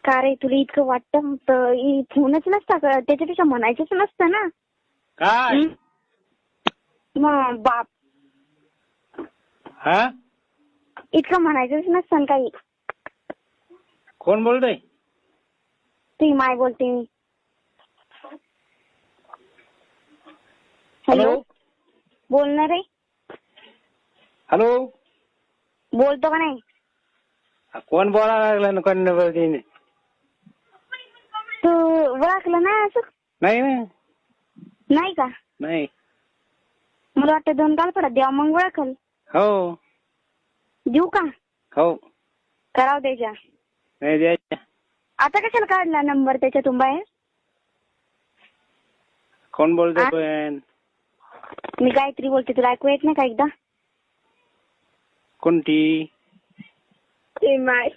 का रे तुला इतकं वाटतं तर फोनच नसता का त्याच्यापेक्षा म्हणायचंच नसतं ना. काय मग बाप हा इतकं म्हणायचंच नसतं ना काही. कोण बोलतोय? ती माय बोलते मी. हॅलो बोलणार रे. हॅलो बोलतो का नाही? कोण बोलायला लागला ना कोण बोलते? तू ओळखलं ना असं? नाही ना. नाही का? नाही. मला वाटतं दोन काल पडत द्या मग ओळखल. हो देऊ का? हो कराव द्यायच्या. नाही द्यायच्या. आता कशाला काढला नंबर त्याच्यातून बाहेर? कोण बोलतोय पण? मी गायत्री बोलते, तुला ऐकू येत नाही का एकदा? कोणती? ते माय